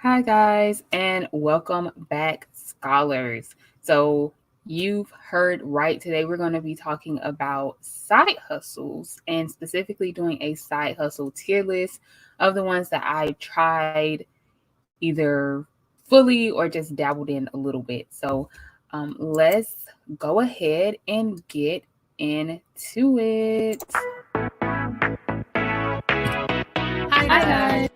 Hi, guys, and welcome back, scholars. So, you've heard right. Today, we're going to be talking about side hustles and specifically doing a side hustle tier list of the ones that I tried either fully or just dabbled in a little bit. So, let's go ahead and get into it. Hi Hi, guys. guys.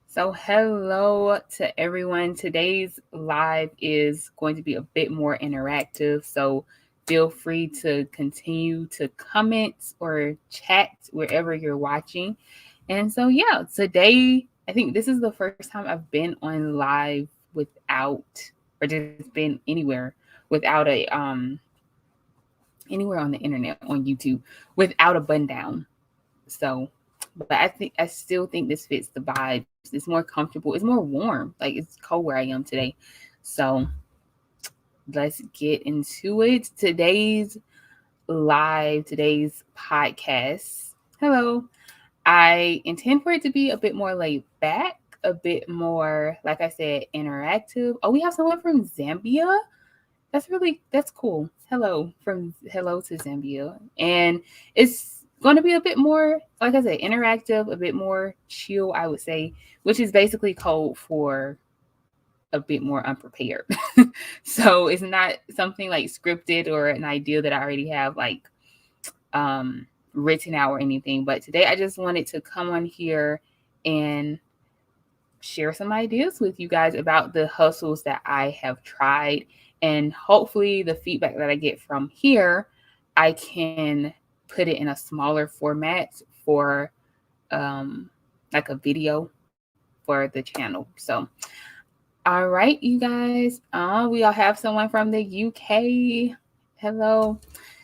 So, hello to everyone. Today's live is going to be a bit more interactive. So, feel free to continue to comment or chat wherever you're watching. And so, yeah, today, I think this is the first time I've been on live without, or just been without a, anywhere on the internet, on YouTube, without a button down. So, but I still think this fits the vibes. It's more comfortable. It's more warm. Like it's cold where I am today. So let's get into it. Today's podcast. Hello. I intend for it to be a bit more laid back, a bit more, like I said, interactive. Oh, we have someone from Zambia. That's cool. Hello to Zambia. And it's going to be a bit more, like I said, interactive, a bit more chill, I would say, which is basically code for a bit more unprepared. So it's not something like scripted or an idea that I already have like written out or anything. But today I just wanted to come on here and share some ideas with you guys about the hustles that I have tried. And hopefully, the feedback that I get from here, I can put it in a smaller format for like a video for the channel. So, all right, you guys, we all have someone from the UK. Hello.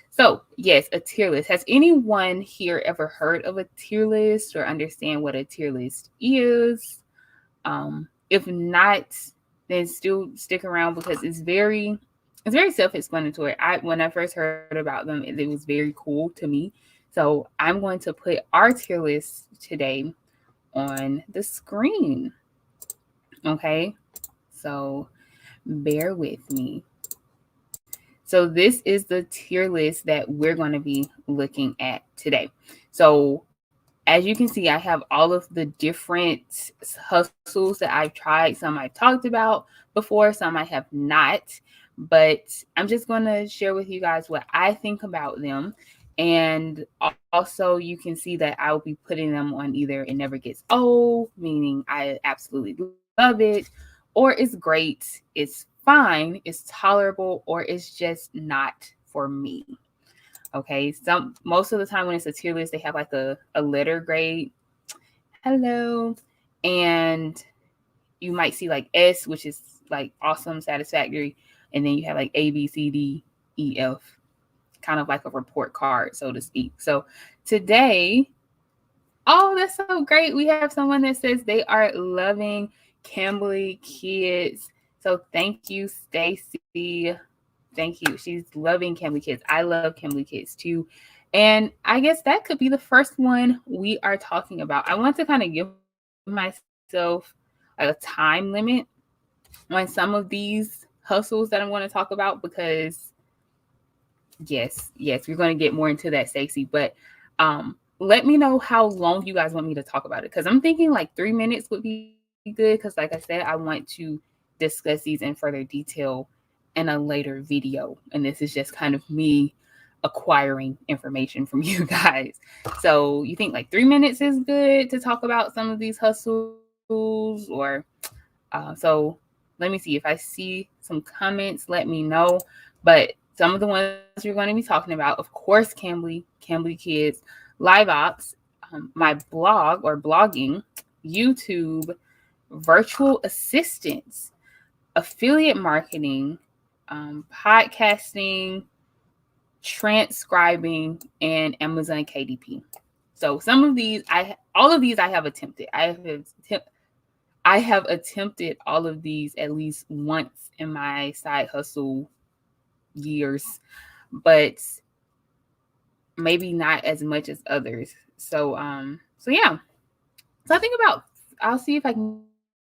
So, yes, a tier list. Has anyone here ever heard of a tier list or understand what a tier list is? If not, then still stick around because it's very self-explanatory. When I first heard about them, it was very cool to me. So I'm going to put our tier list today on the screen. Okay, so bear with me. So this is the tier list that we're going to be looking at today. So as you can see, I have all of the different hustles that I've tried. Some I've talked about before, some I have not. But I'm just going to share with you guys what I think about them. And also, you can see that I'll be putting them on either it never gets old, meaning I absolutely love it, or it's great, it's fine, it's tolerable, or it's just not for me. Okay. Most of the time when it's a tier list, they have like a letter grade. Hello. And you might see like S, which is like awesome, satisfactory. And then you have like A, B, C, D, E, F, kind of like a report card, so to speak. So today, oh, that's so great. We have someone that says they are loving Cambly Kids. So thank you, Stacy. Thank you. She's loving Cambly Kids. I love Cambly Kids too. And I guess that could be the first one we are talking about. I want to kind of give myself like a time limit on some of these hustles that I'm going to talk about because yes, we're going to get more into that, Stacey. But let me know how long you guys want me to talk about it because I'm thinking like 3 minutes would be good because, like I said, I want to discuss these in further detail in a later video. And this is just kind of me acquiring information from you guys. So you think like 3 minutes is good to talk about some of these hustles or so let me see if I see some comments, let me know. But some of the ones we're going to be talking about, of course, Cambly Kids, Liveops, my blog or blogging, YouTube, virtual assistants, affiliate marketing, podcasting, transcribing, and Amazon KDP. So all of these I have attempted. I have attempted all of these at least once in my side hustle years, but maybe not as much as others. So yeah. So I'll see if I can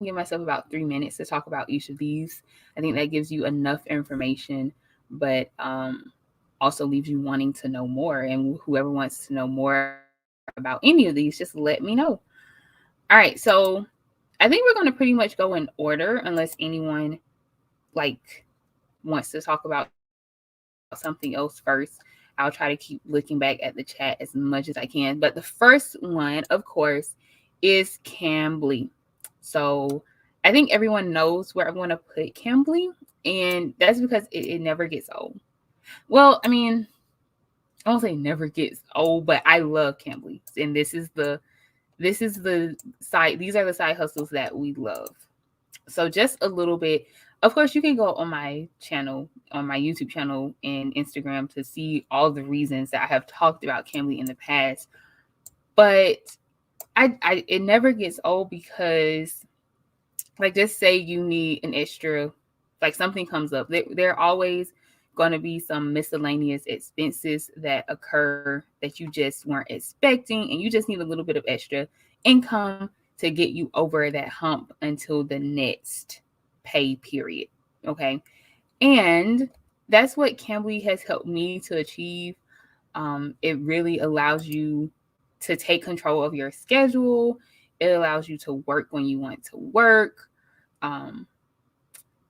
give myself about 3 minutes to talk about each of these. I think that gives you enough information, but also leaves you wanting to know more. And whoever wants to know more about any of these, just let me know. All right, so I think we're going to pretty much go in order unless anyone like wants to talk about something else first. I'll try to keep looking back at the chat as much as I can. But the first one, of course, is Cambly. So I think everyone knows where I'm going to put Cambly, and that's because it never gets old. Well, I mean, I won't say never gets old, but I love Cambly, and this is the side. These are the side hustles that we love. So just a little bit. Of course, you can go on my channel, on my YouTube channel and Instagram to see all the reasons that I have talked about Cambly in the past. But I it never gets old because, like, just say you need an extra, like something comes up. There are always going to be some miscellaneous expenses that occur that you just weren't expecting, and you just need a little bit of extra income to get you over that hump until the next pay period. Okay. And that's what Cambly has helped me to achieve. It really allows you to take control of your schedule. It allows you to work when you want to work. Um,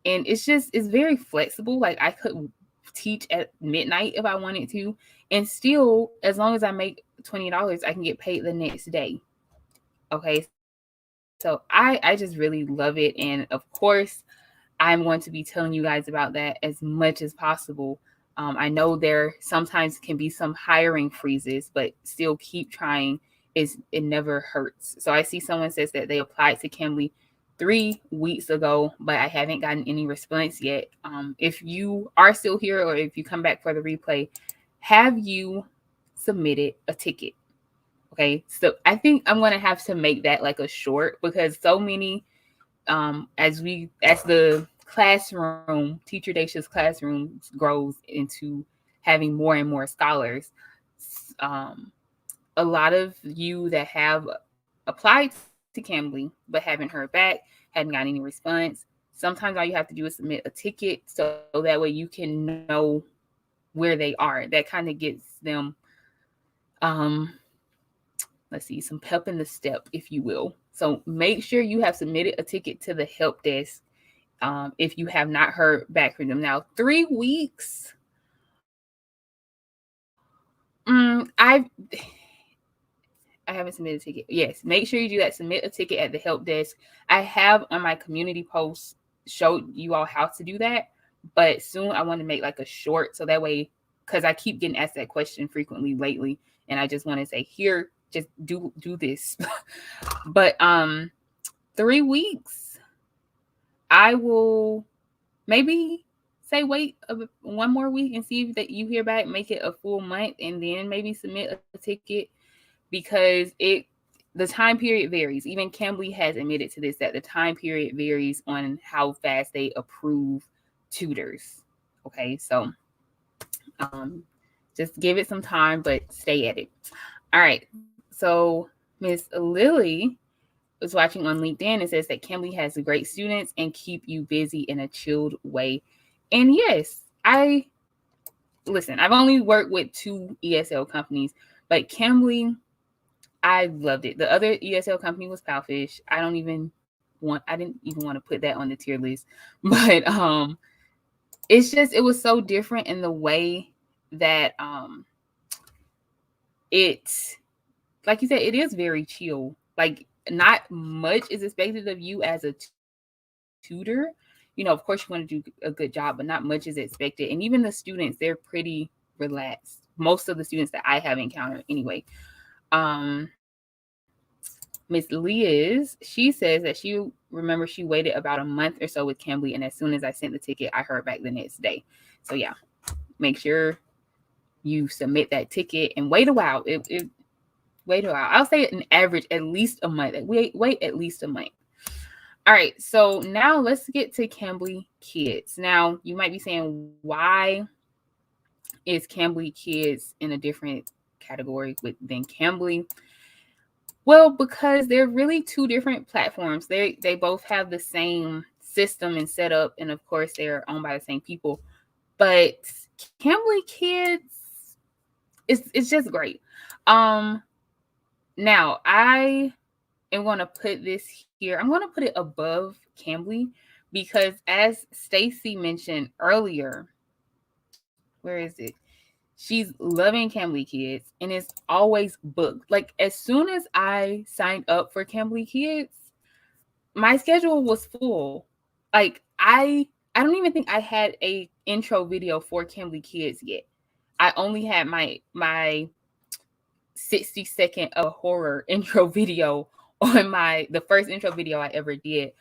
and it's very flexible. Like, I could teach at midnight if I wanted to, and still, as long as I make $20, I can get paid the next day. Okay, so I just really love it, and of course, I'm going to be telling you guys about that as much as possible. I know there sometimes can be some hiring freezes, but still keep trying. It never hurts. So I see someone says that they applied to Cambly 3 weeks ago, but I haven't gotten any response yet. If you are still here, or if you come back for the replay, have you submitted a ticket? Okay, so I think I'm gonna have to make that like a short, because so many as the classroom, Teacher Daesha's classroom grows into having more and more scholars, a lot of you that have applied to Cambly but haven't heard back, hadn't gotten any response, sometimes all you have to do is submit a ticket so that way you can know where they are. That kind of gets them um let's see, some pep in the step, if you will. So make sure you have submitted a ticket to the help desk if you have not heard back from them. Now, 3 weeks. I haven't submitted a ticket. Yes, make sure you do that. Submit a ticket at the help desk. I have on my community post showed you all how to do that, but soon I want to make like a short, so that way, because I keep getting asked that question frequently lately, and I just want to say, here, just do this. But 3 weeks, I will maybe say wait one more week and see if that you hear back, make it a full month, and then maybe submit a ticket, because the time period varies. Even Cambly has admitted to this, that the time period varies on how fast they approve tutors. Okay, so just give it some time, but stay at it. All right, so Miss Lily was watching on LinkedIn and says that Cambly has great students and keep you busy in a chilled way. And yes, I've only worked with 2 ESL companies, but Cambly, I loved it. The other ESL company was Palfish. I didn't even want to put that on the tier list. But it was so different in the way that it's, like you said, it is very chill. Like, not much is expected of you as a tutor. Of course you want to do a good job, but not much is expected. And even the students, they're pretty relaxed. Most of the students that I have encountered anyway. Miss Liz, she says that she waited about a month or so with Cambly, and as soon as I sent the ticket, I heard back the next day. So yeah, make sure you submit that ticket and wait a while. Wait a while. I'll say an average at least a month. Wait at least a month. All right, so now let's get to Cambly Kids. Now, you might be saying, why is Cambly Kids in a different category than Cambly? Well, because they're really two different platforms. They both have the same system and setup, and of course they're owned by the same people. But Cambly Kids it's just great. Now I am going to put this here. I'm going to put it above Cambly because, as Stacy mentioned earlier, where is it? She's loving Cambly Kids and it's always booked. Like, as soon as I signed up for Cambly Kids, my schedule was full. Like, I don't even think I had a intro video for Cambly Kids yet. I only had my 60-second of horror intro video on the first intro video I ever did.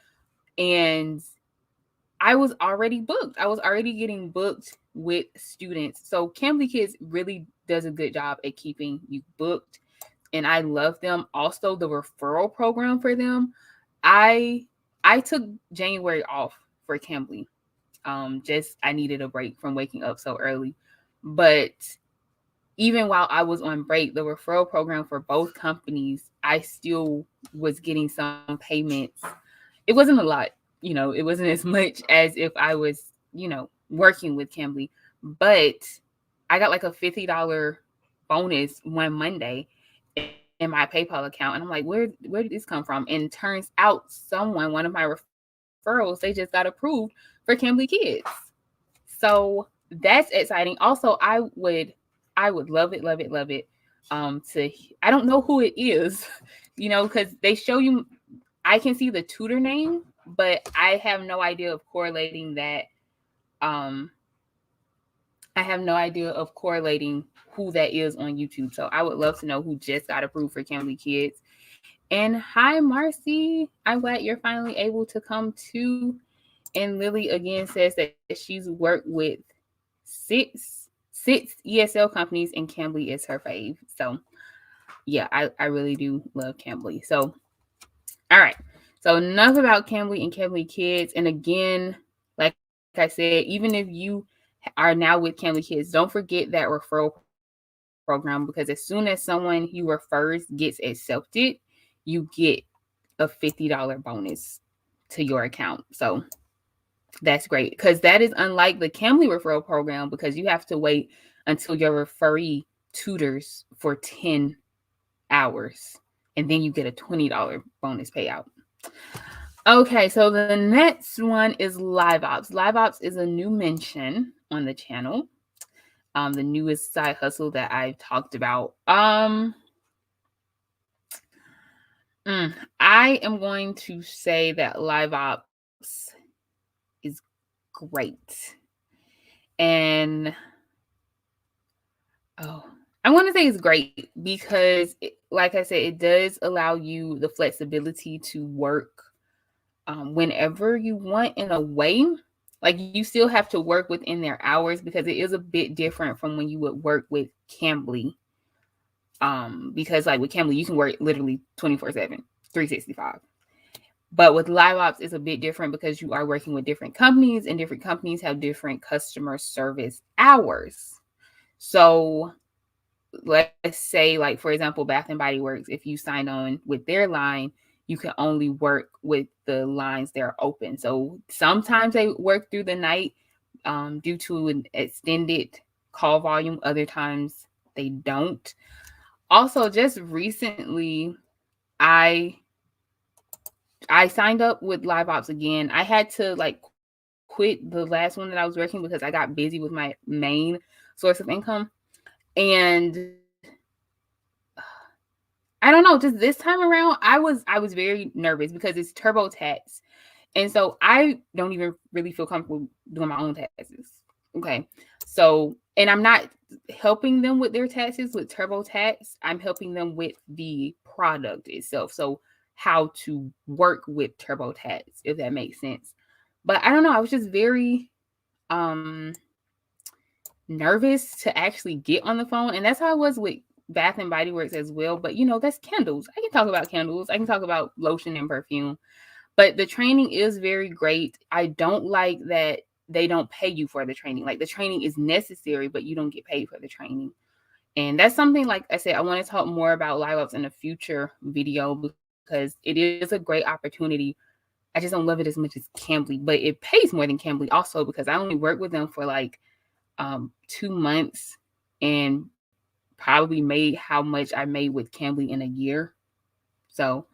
And I was already booked. I was already getting booked with students. So Cambly Kids really does a good job at keeping you booked. And I love them. Also, the referral program for them. I took January off for Cambly. I needed a break from waking up so early. But even while I was on break, the referral program for both companies, I still was getting some payments. It wasn't a lot, it wasn't as much as if I was, working with Cambly, but I got like a $50 bonus one Monday in my PayPal account. And I'm like, where did this come from? And turns out one of my referrals, they just got approved for Cambly Kids. So that's exciting. Also, I would love it. I don't know who it is, because they show you, I can see the tutor name, but I have no idea of correlating that. I have no idea of correlating who that is on YouTube. So I would love to know who just got approved for Cambly Kids. And hi, Marcy. I'm glad you're finally able to come too. And Lily again says that she's worked with six ESL companies and Cambly is her fave. So yeah, I really do love Cambly. So all right. So enough about Cambly and Cambly Kids. And again, like I said, even if you are now with Cambly Kids, don't forget that referral program, because as soon as someone you refers gets accepted, you get a $50 bonus to your account. So that's great, because that is unlike the Cambly referral program, because you have to wait until your referee tutors for 10 hours and then you get a $20 bonus payout. Okay, so the next one is Liveops. Liveops is a new mention on the channel. The newest side hustle that I've talked about. I am going to say that Liveops is great. And I want to say it's great because, like I said, it does allow you the flexibility to work whenever you want, in a way. Like, you still have to work within their hours, because it is a bit different from when you would work with Cambly. Because like with Cambly, you can work literally 24/7, 365. But with Liveops, it's a bit different because you are working with different companies, and different companies have different customer service hours. So let's say, like, for example, Bath and Body Works, if you sign on with their line, you can only work with the lines that are open. So sometimes they work through the night due to an extended call volume. Other times they don't. Also, just recently, I signed up with Liveops again. I had to quit the last one that I was working because I got busy with my main source of income. And I don't know, just this time around, I was very nervous because it's TurboTax. And so I don't even really feel comfortable doing my own taxes. Okay. So, and I'm not helping them with their taxes with TurboTax. I'm helping them with the product itself. So how to work with TurboTax, if that makes sense. But I don't know, I was just very nervous to actually get on the phone. And that's how I was with Bath and Body Works as well. But that's candles. I can talk about candles. I can talk about lotion and perfume. But the training is very great. I don't like that they don't pay you for the training. Like the training is necessary, but you don't get paid for the training. And that's something, like I said, I want to talk more about Liveops in a future video because it is a great opportunity. I just don't love it as much as Cambly, but it pays more than Cambly also because I only worked with them for like 2 months and probably made how much I made with Cambly in a year. So,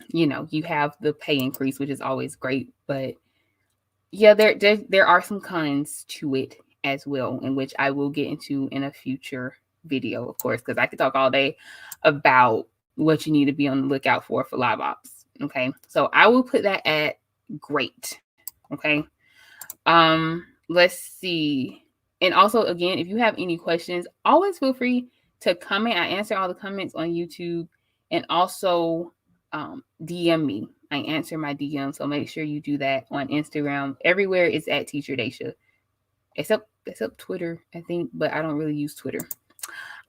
you have the pay increase, which is always great, but yeah, there are some cons to it as well, in which I will get into in a future video, of course, because I could talk all day about what you need to be on the lookout for Liveops. Okay, so I will put that at great. Okay, let's see. And also, again, if you have any questions, always feel free to comment. I answer all the comments on YouTube, and also DM me. I answer my DM, so make sure you do that on Instagram. Everywhere is at Teacher Daesha, except Twitter, I think, but I don't really use Twitter.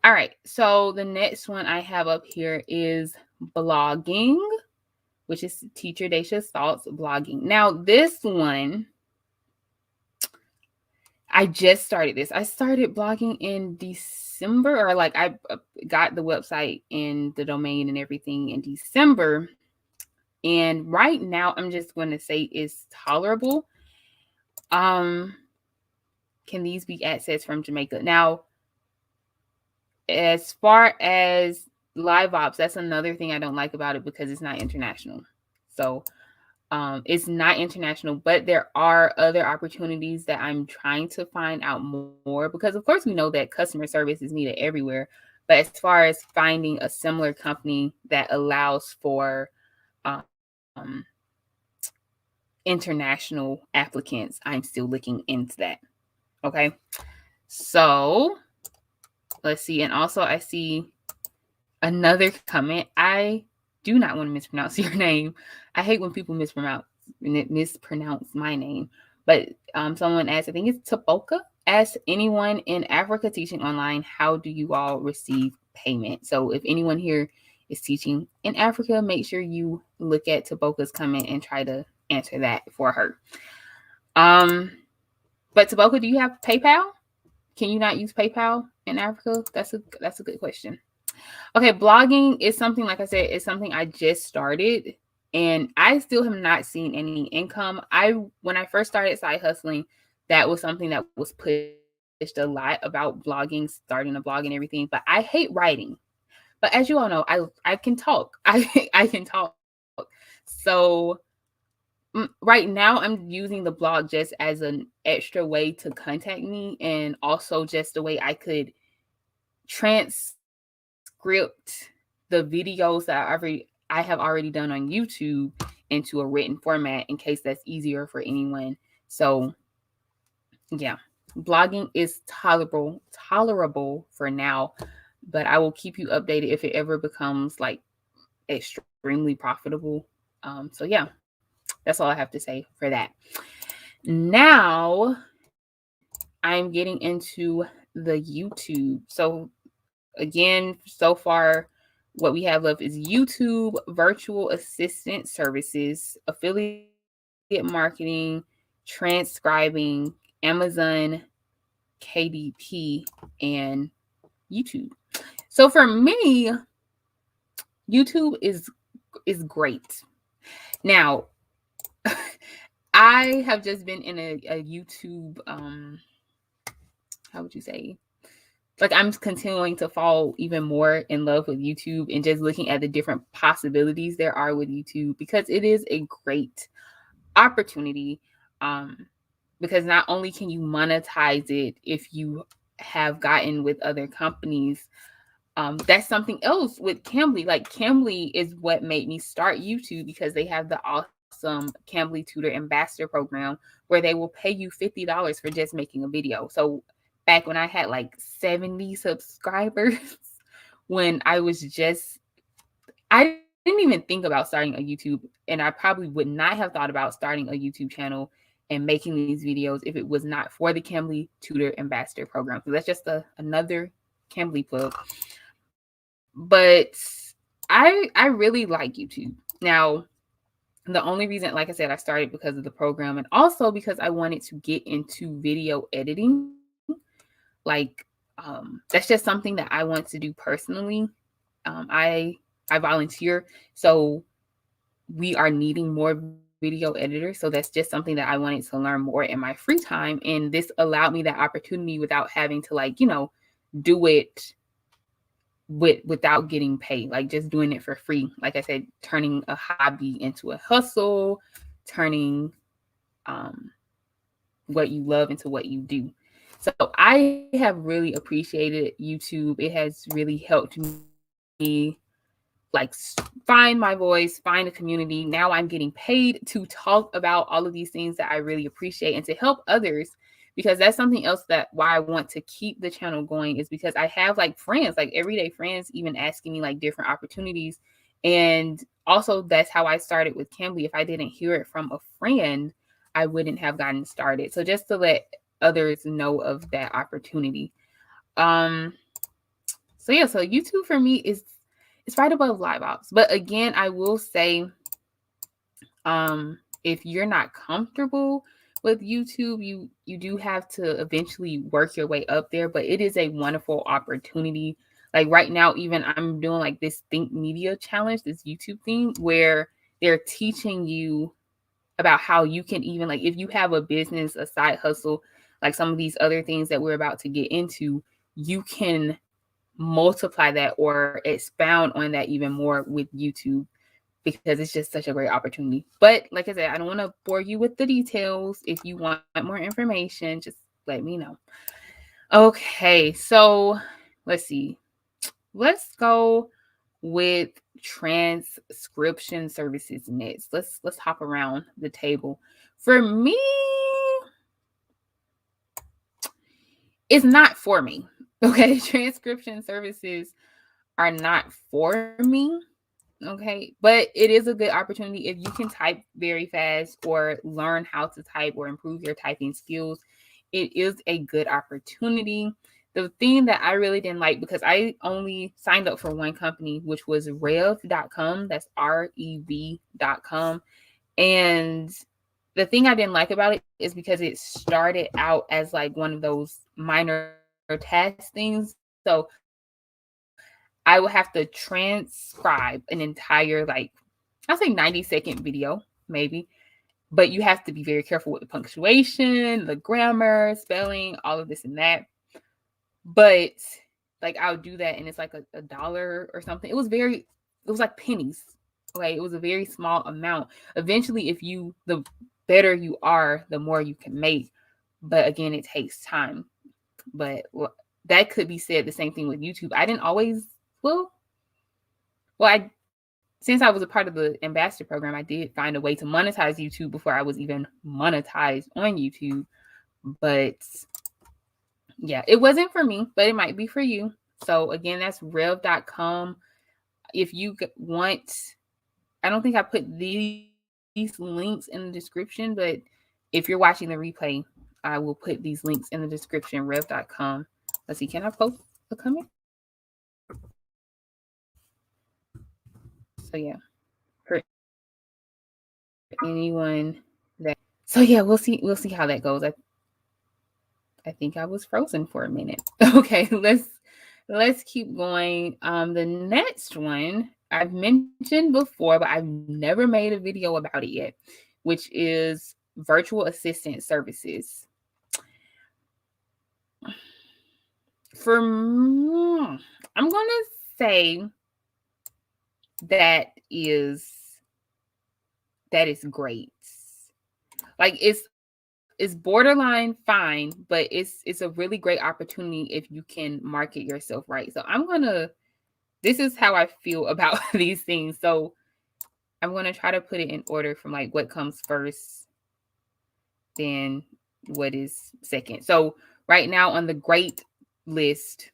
All right, so the next one I have up here is blogging, which is Teacher Daesha's Thoughts blogging. Now, this one, I just started this. I started blogging in December, or like I got the website and the domain and everything in December. And right now, I'm just going to say it's tolerable. Can these be accessed from Jamaica? Now, as far as Liveops, that's another thing I don't like about it because it's not international. So it's not international, but there are other opportunities that I'm trying to find out more because, of course, we know that customer service is needed everywhere. But as far as finding a similar company that allows for international applicants, I'm still looking into that. Okay, so let's see. And also, I see another comment. I do not want to mispronounce your name. I hate when people mispronounce my name. But someone asked, I think it's Taboka, asked, anyone in Africa teaching online, how do you all receive payment? So if anyone here is teaching in Africa, make sure you look at Taboka's comment and try to answer that for her. But Taboka, do you have PayPal? Can you not use PayPal in Africa? That's a good question. Okay, blogging is something, like I said, it's something I just started, and I still have not seen any income. When I first started side hustling, that was something that was pushed a lot about blogging, starting a blog and everything. But I hate writing. But as you all know, I can talk. I can talk. So right now, I'm using the blog just as an extra way to contact me, and also just a way I could transcript the videos that I have already done on YouTube into a written format in case that's easier for anyone. So yeah, blogging is tolerable for now, but I will keep you updated if it ever becomes like extremely profitable. So yeah, that's all I have to say for that. Now I'm getting into the YouTube. So again, so far, what we have left is YouTube, virtual assistant services, affiliate marketing, transcribing, Amazon, KDP, and YouTube. So for me, YouTube is great. Now, I have just been in a YouTube, how would you say? Like, I'm continuing to fall even more in love with YouTube and just looking at the different possibilities there are with YouTube, because it is a great opportunity. Because not only can you monetize it if you have gotten with other companies, that's something else with Cambly. Like, Cambly is what made me start YouTube, because they have the awesome Cambly Tutor Ambassador program where they will pay you $50 for just making a video. So back when I had like 70 subscribers, when I didn't even think about starting a YouTube, and I probably would not have thought about starting a YouTube channel and making these videos if it was not for the Cambly Tutor Ambassador program. So that's just another Cambly plug. But I really like YouTube. Now, the only reason, like I said, I started because of the program, and also because I wanted to get into video editing. Like, that's just something that I want to do personally. I volunteer, so we are needing more video editors. So that's just something that I wanted to learn more in my free time, and this allowed me that opportunity without having to, like, do it without getting paid, like just doing it for free. Like I said, turning a hobby into a hustle, turning what you love into what you do. So I have really appreciated YouTube. It has really helped me, like, find my voice, find a community. Now I'm getting paid to talk about all of these things that I really appreciate and to help others, because that's something else that why I want to keep the channel going, is because I have like friends, like everyday friends, even asking me like different opportunities. And also that's how I started with Canva. If I didn't hear it from a friend, I wouldn't have gotten started. So just to let others know of that opportunity. So yeah, so YouTube for me is, it's right above Liveops. But again, I will say, if you're not comfortable with YouTube, you do have to eventually work your way up there. But it is a wonderful opportunity. Like right now, even I'm doing like this Think Media challenge, this YouTube thing, where they're teaching you about how you can, even like if you have a business, a side hustle, like some of these other things that we're about to get into, you can multiply that or expound on that even more with YouTube, because it's just such a great opportunity. But like I said, I don't want to bore you with the details. If you want more information, just let me know. Okay, so let's see. Let's go with transcription services next. Let's hop around the table. For me, it's not for me. Okay, transcription services are not for me. Okay, but it is a good opportunity if you can type very fast or learn how to type or improve your typing skills. It is a good opportunity. The thing that I really didn't like, because I only signed up for one company, which was rev.com. That's rev.com. And the thing I didn't like about it is because it started out as like one of those minor task things. So I will have to transcribe an entire, like, I'll say 90-second video, maybe. But you have to be very careful with the punctuation, the grammar, spelling, all of this and that. But like I'll do that and it's like a dollar or something. It was like pennies. Okay. It was a very small amount. Eventually, the better you are, the more you can make. But again, it takes time. But that could be said the same thing with YouTube. I didn't always, since I was a part of the ambassador program, I did find a way to monetize YouTube before I was even monetized on YouTube. But yeah, it wasn't for me, but it might be for you. So again, that's rev.com. If you want, I don't think I put these links in the description, but if you're watching the replay, I will put these links in the description, rev.com. Let's see, can I post a comment? So yeah, for anyone that, so yeah, we'll see how that goes. I think I was frozen for a minute. Okay, let's keep going. The next one I've mentioned before, but I've never made a video about it yet, which is virtual assistant services. I'm gonna say that is great. Like it's borderline fine, but it's a really great opportunity if you can market yourself right. So this is how I feel about these things. So I'm going to try to put it in order from like what comes first, then what is second. So right now on the great list,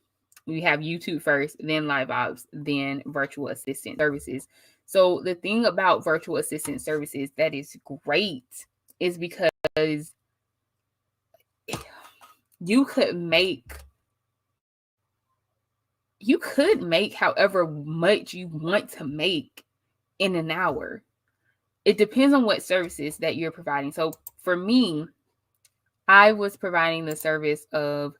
we have YouTube first, then Liveops, then virtual assistant services. So the thing about virtual assistant services that is great is because you could make however much you want to make in an hour. it depends on what services that you're providing. So for me, I was providing the service of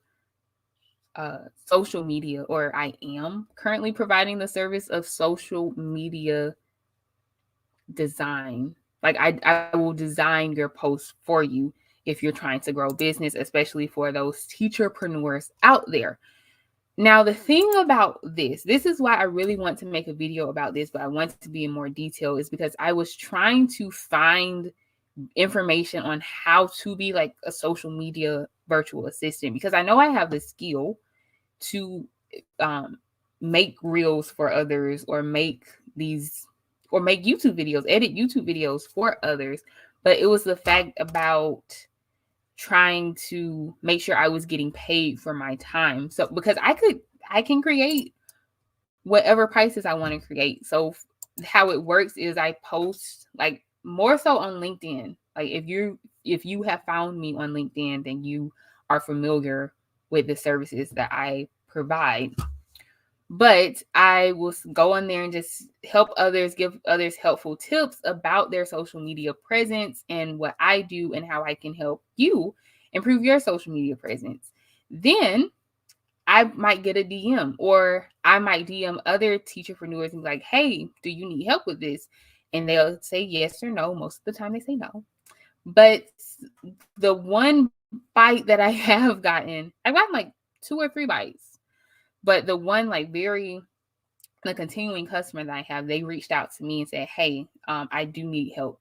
social media, or I am currently providing the service of social media design. Like I will design your posts for you if you're trying to grow business, especially for those teacherpreneurs out there. Now, the thing about this is why I really want to make a video about this, but I want to be in more detail, is because I was trying to find information on how to be like a social media virtual assistant, because I know I have the skill to make reels for others, or make YouTube videos, edit YouTube videos for others. But it was the fact about trying to make sure I was getting paid for my time. So because I can create whatever prices I want to create. So how it works is I post, like, more so on LinkedIn. Like if you have found me on LinkedIn, then you are familiar with the services that I provide. But I will go on there and just help others, give others helpful tips about their social media presence and what I do and how I can help you improve your social media presence. Then I might get a DM, or I might DM other teacherpreneurs and be like, hey, do you need help with this? And they'll say yes or no. Most of the time they say no. But the one bite that I have gotten, I've gotten like 2 or 3 bites. But the one, like, the continuing customer that I have, they reached out to me and said, hey, I do need help.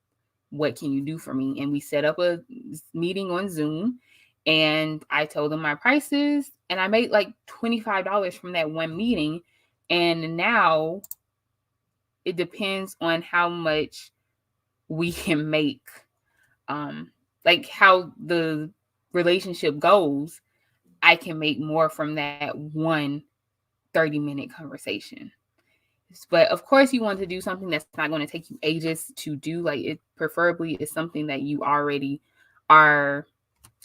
What can you do for me? And we set up a meeting on Zoom, and I told them my prices, and I made like $25 from that one meeting. And now it depends on how much we can make, like how the relationship goes. I can make more from that one 30-minute conversation. But of course, you want to do something that's not going to take you ages to do. Like, it preferably is something that you already are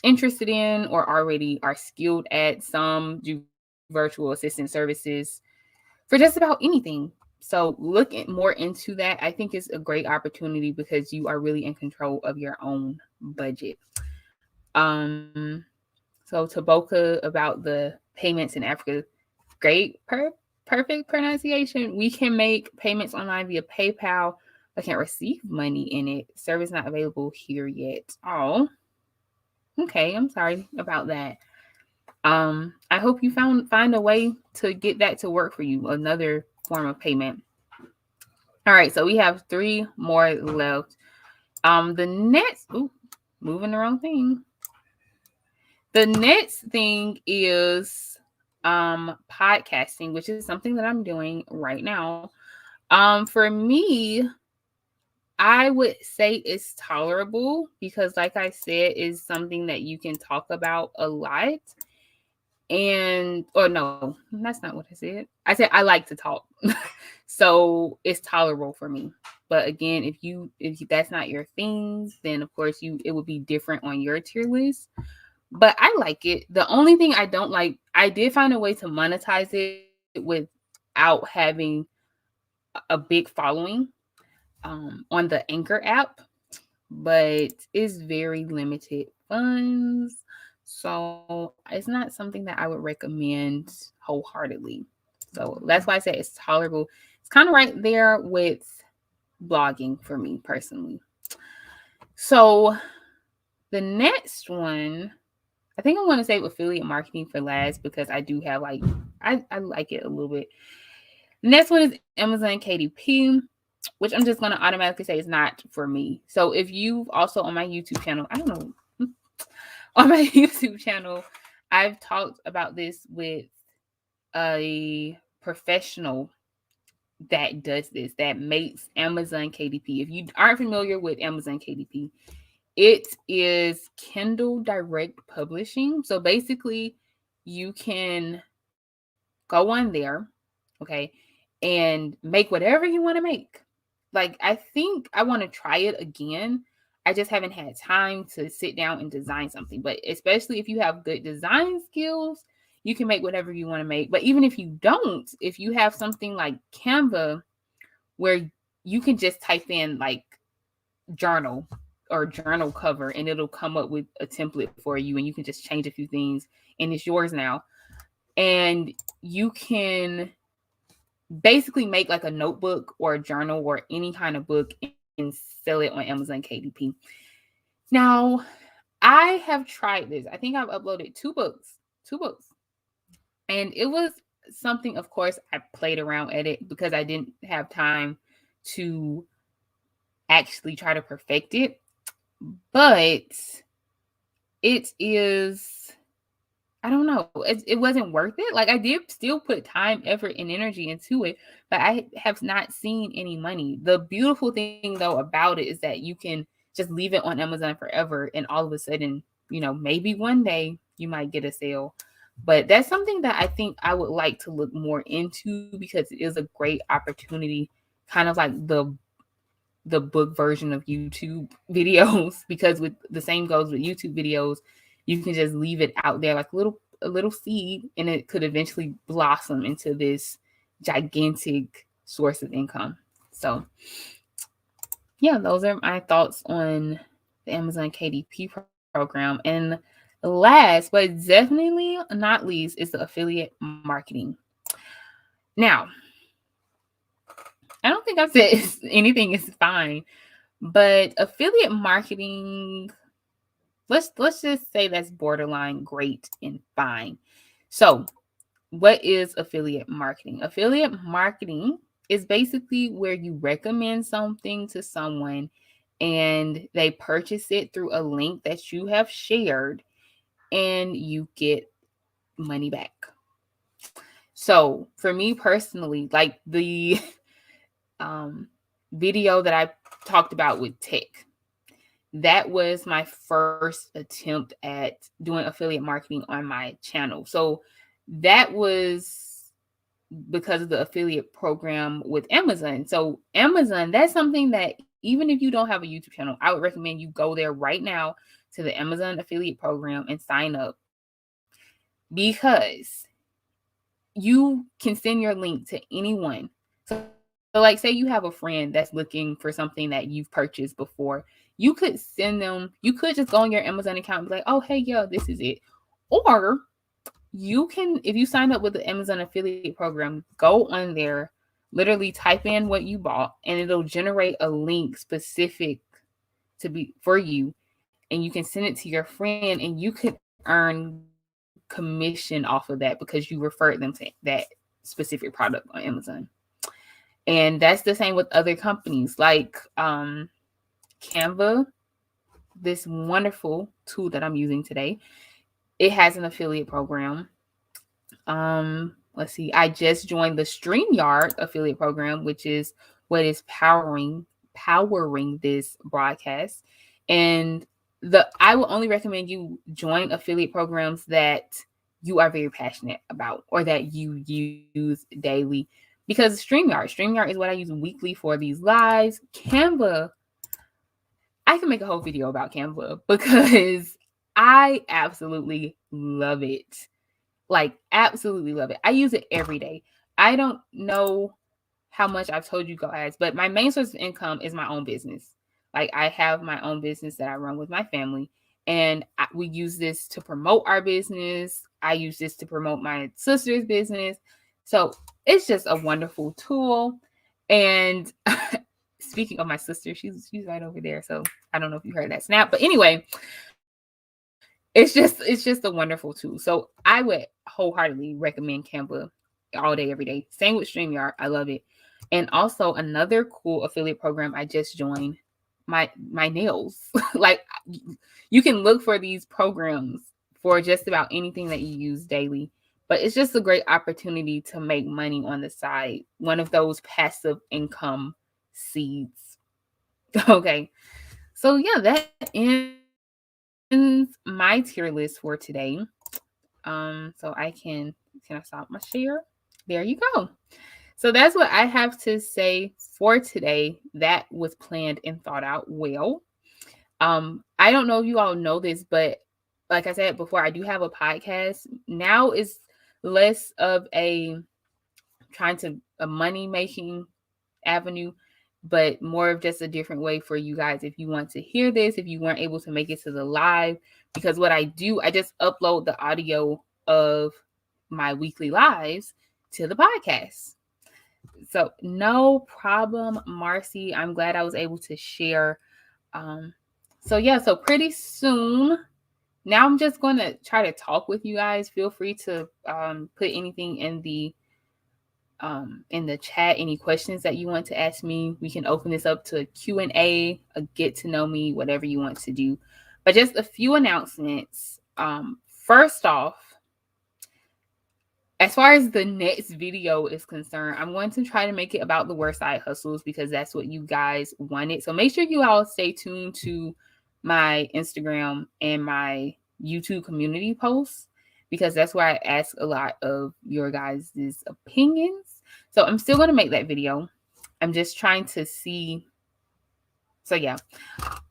interested in or already are skilled at. Some do virtual assistant services for just about anything. So look more into that. I think it's a great opportunity because you are really in control of your own budget. So to Boca about the payments in Africa, great, perfect pronunciation. We can make payments online via PayPal, but can't receive money in it. Service not available here yet. Oh, okay. I'm sorry about that. I hope you find a way to get that to work for you. Another form of payment. All right, so we have 3 more left. The next, moving the wrong thing. The next thing is podcasting, which is something that I'm doing right now. For me, I would say it's tolerable because, like I said, it's something that you can talk about a lot. Or no, that's not what I said. I said I like to talk. So it's tolerable for me. But again, if that's not your thing, then of course it would be different on your tier list. But I like it. The only thing I don't like, I did find a way to monetize it without having a big following on the Anchor app, but it's very limited funds. So it's not something that I would recommend wholeheartedly. So that's why I say it's tolerable. It's kind of right there with blogging for me personally. So the next one, I think I'm going to save affiliate marketing for last because I do have I like it a little bit. The next one is Amazon KDP, which I'm just going to automatically say is not for me. So if you've also on my YouTube channel, I don't know, on my YouTube channel, I've talked about this with a professional that does this, that makes Amazon KDP. If you aren't familiar with Amazon KDP, it is Kindle Direct Publishing. So basically, you can go on there, okay, and make whatever you want to make. Like, I think I want to try it again. I just haven't had time to sit down and design something. But especially if you have good design skills, you can make whatever you want to make. But even if you don't, if you have something like Canva, where you can just type in like journal or journal cover, and it'll come up with a template for you, and you can just change a few things, and it's yours now. And you can basically make like a notebook or a journal or any kind of book and sell it on Amazon KDP. Now, I have tried this. I think I've uploaded two books. And it was something, of course, I played around at it because I didn't have time to actually try to perfect it. But it is, I don't know, it wasn't worth it. Like, I did still put time, effort, and energy into it, but I have not seen any money. The beautiful thing, though, about it is that you can just leave it on Amazon forever, and all of a sudden, maybe one day you might get a sale. But that's something that I think I would like to look more into because it is a great opportunity, kind of like the book version of YouTube videos, because with the same goes with YouTube videos, you can just leave it out there like a little seed, and it could eventually blossom into this gigantic source of income. So yeah, those are my thoughts on the Amazon KDP program. And last but definitely not least is the affiliate marketing. Now, I don't think I've said anything is fine, but affiliate marketing, let's just say that's borderline great and fine. So, what is affiliate marketing? Affiliate marketing is basically where you recommend something to someone and they purchase it through a link that you have shared, and you get money back. So, for me personally, like the video that I talked about with tech, that was my first attempt at doing affiliate marketing on my channel. So that was because of the affiliate program with Amazon. So Amazon, that's something that even if you don't have a YouTube channel, I would recommend you go there right now to the Amazon affiliate program and sign up, because you can send your link to anyone. So like, say you have a friend that's looking for something that you've purchased before, you could send them, you could just go on your Amazon account and be like, oh, hey, yeah, this is it. Or you can, if you sign up with the Amazon affiliate program, go on there, literally type in what you bought, and it'll generate a link specific to be for you, and you can send it to your friend, and you could earn commission off of that because you referred them to that specific product on Amazon. And that's the same with other companies like Canva, this wonderful tool that I'm using today. It has an affiliate program. Let's see. I just joined the StreamYard affiliate program, which is what is powering this broadcast. And I will only recommend you join affiliate programs that you are very passionate about or that you use daily. Because StreamYard is what I use weekly for these lives. Canva, I can make a whole video about Canva because I absolutely love it. Like, absolutely love it. I use it every day. I don't know how much I've told you guys, but my main source of income is my own business. Like, I have my own business that I run with my family, and we use this to promote our business. I use this to promote my sister's business. So it's just a wonderful tool. And speaking of my sister, she's right over there. So I don't know if you heard that snap, but anyway, it's just a wonderful tool. So I would wholeheartedly recommend Canva all day, every day. Same with StreamYard. I love it. And also another cool affiliate program I just joined, my nails. Like, you can look for these programs for just about anything that you use daily. But it's just a great opportunity to make money on the side. One of those passive income seeds. Okay. So yeah, that ends my tier list for today. So can I stop my share? There you go. So that's what I have to say for today. That was planned and thought out well. I don't know if you all know this, but like I said before, I do have a podcast. Now is less of a money making avenue, but more of just a different way for you guys if you want to hear this, if you weren't able to make it to the live. Because what I do, I just upload the audio of my weekly lives to the podcast. So no problem, Marcy. I'm glad I was able to share. So pretty soon. Now I'm just going to try to talk with you guys. Feel free to put anything in the chat, any questions that you want to ask me. We can open this up to a Q&A, a get to know me, whatever you want to do. But just a few announcements. First off, as far as the next video is concerned, I'm going to try to make it about the worst side hustles because that's what you guys wanted. So make sure you all stay tuned to my Instagram and my YouTube community posts because that's where I ask a lot of your guys' opinions. So I'm still going to make that video. I'm just trying to see. So yeah.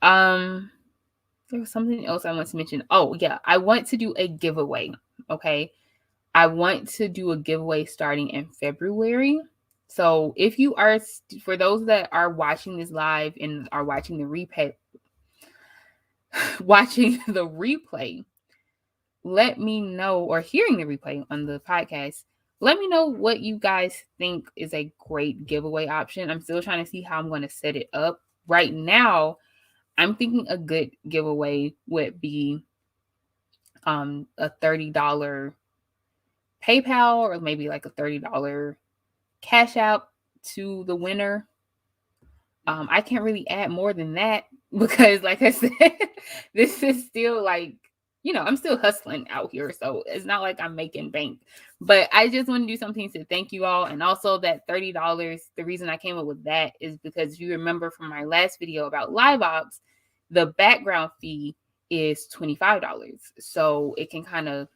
There was something else I want to mention. Oh yeah, I want to do a giveaway. Okay. I want to do a giveaway starting in February. So if you are, for those that are watching this live and are watching the replay, let me know, or hearing the replay on the podcast, let me know what you guys think is a great giveaway option. I'm still trying to see how I'm going to set it up. Right now, I'm thinking a good giveaway would be a $30 PayPal or maybe like a $30 Cash App to the winner. I can't really add more than that because, like I said, this is still like, I'm still hustling out here. So it's not like I'm making bank. But I just want to do something to thank you all. And also that $30, the reason I came up with that is because if you remember from my last video about Liveops, the background fee is $25. So it can kind of,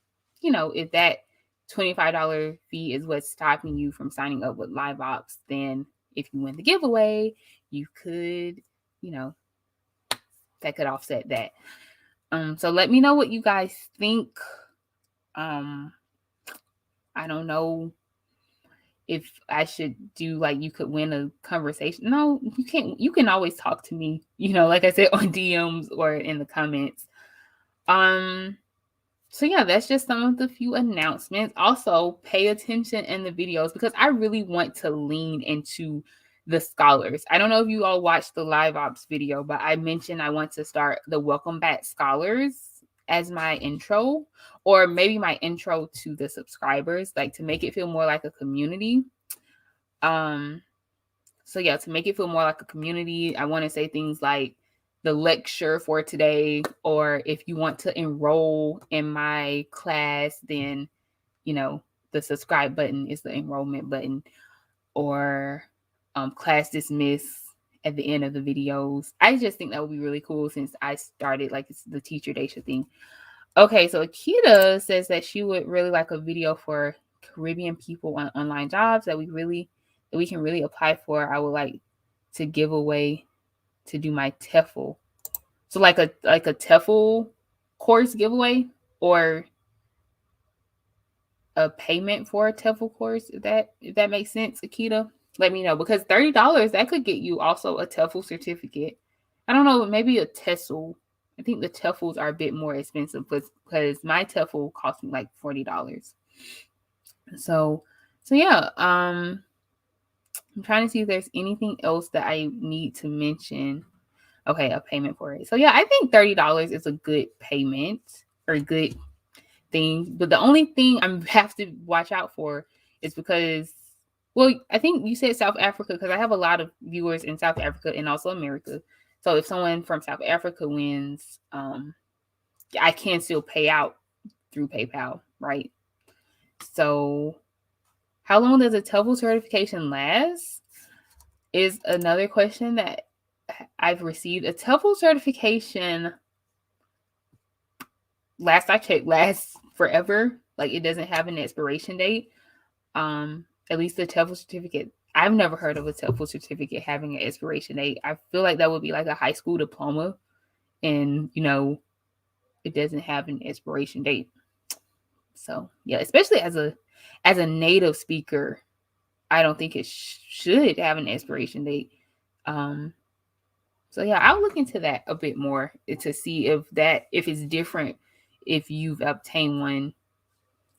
if that $25 fee is what's stopping you from signing up with Liveops, then if you win the giveaway, you could, that could offset that. So let me know what you guys think. I don't know if I should do like you could win a conversation. No, you can't. You can always talk to me, like I said, on DMs or in the comments. So yeah, that's just some of the few announcements. Also, pay attention in the videos because I really want to lean into the scholars. I don't know if you all watched the Liveops video, but I mentioned I want to start the Welcome Back Scholars as my intro, or maybe my intro to the subscribers, like to make it feel more like a community. So yeah, to make it feel more like a community, I want to say things like the lecture for today, or if you want to enroll in my class, then, the subscribe button is the enrollment button, or class dismiss at the end of the videos. I just think that would be really cool since I started like it's the teacher Daesha thing. Okay, so Akita says that she would really like a video for Caribbean people on online jobs that we can really apply for. I would like to give away to do my Tefl. So like a Tefl course giveaway, or a payment for a Tefl course, if that makes sense, Akita. Let me know, because $30 that could get you also a Tefl certificate. I don't know, maybe a Tefl. I think the Tefls are a bit more expensive because my Tefl cost me like $40. So yeah, I'm trying to see if there's anything else that I need to mention. Okay, a payment for it. So yeah, I think $30 is a good payment or good thing. But the only thing I have to watch out for is because, well, I think you said South Africa because I have a lot of viewers in South Africa and also America. So if someone from South Africa wins, I can still pay out through PayPal, right? So how long does a Tefl certification last is another question that I've received. A Tefl certification, last I checked, lasts forever. Like it doesn't have an expiration date. At least the Tefl certificate, I've never heard of a Tefl certificate having an expiration date. I feel like that would be like a high school diploma, and it doesn't have an expiration date. So yeah, especially as a native speaker, I don't think it should have an expiration date. So yeah, I'll look into that a bit more to see if it's different if you've obtained one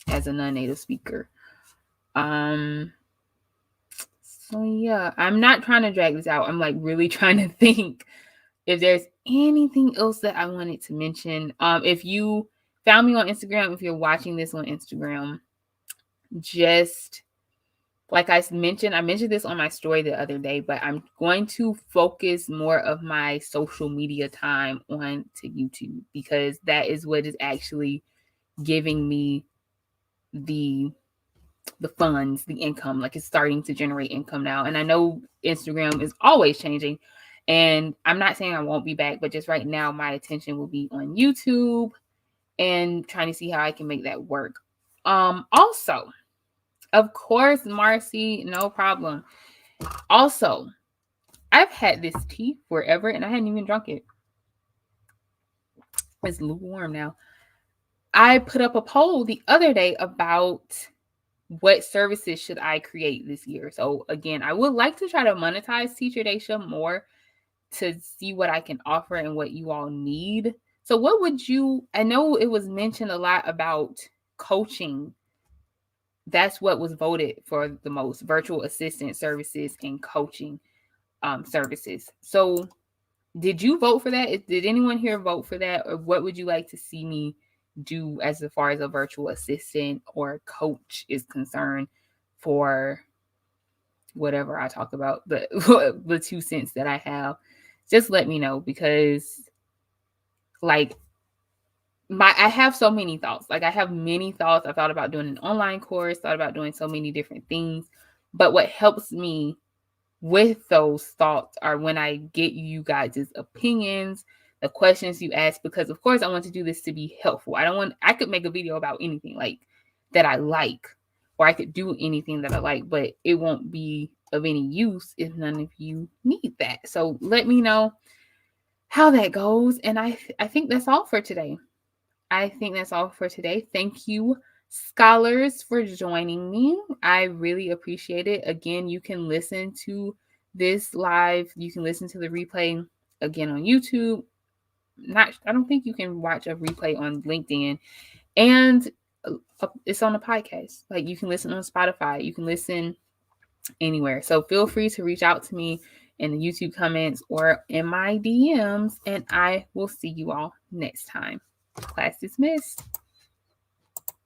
as a non-native speaker. So yeah, I'm not trying to drag this out. I'm like really trying to think if there's anything else that I wanted to mention. If you found me on Instagram, if you're watching this on Instagram, just like I mentioned this on my story the other day, but I'm going to focus more of my social media time on to YouTube because that is what is actually giving me the funds, the income. Like it's starting to generate income now. And I know Instagram is always changing. And I'm not saying I won't be back, but just right now my attention will be on YouTube and trying to see how I can make that work. Also, of course, Marcy, no problem. Also, I've had this tea forever and I hadn't even drunk it. It's lukewarm now. I put up a poll the other day about what services should I create this year. So again, I would like to try to monetize Teacher Daesha more to see what I can offer and what you all need. So what would you, I know it was mentioned a lot about coaching. That's what was voted for the most, virtual assistant services and coaching services. So did you vote for that? Did anyone here vote for that? Or what would you like to see me do as far as a virtual assistant or coach is concerned for whatever I talk about, the 2 cents that I have? Just let me know because like I have so many thoughts. Like I have many thoughts. I thought about doing an online course, thought about doing so many different things. But what helps me with those thoughts are when I get you guys' opinions, the questions you ask, because of course I want to do this to be helpful. I could make a video about anything like that I like, or I could do anything that I like, but it won't be of any use if none of you need that. So let me know how that goes. And I think that's all for today. Thank you, scholars, for joining me. I really appreciate it. Again, you can listen to this live. You can listen to the replay again on YouTube. I don't think you can watch a replay on LinkedIn. And it's on a podcast. Like you can listen on Spotify. You can listen anywhere. So feel free to reach out to me in the YouTube comments or in my DMs. And I will see you all next time. Class dismissed.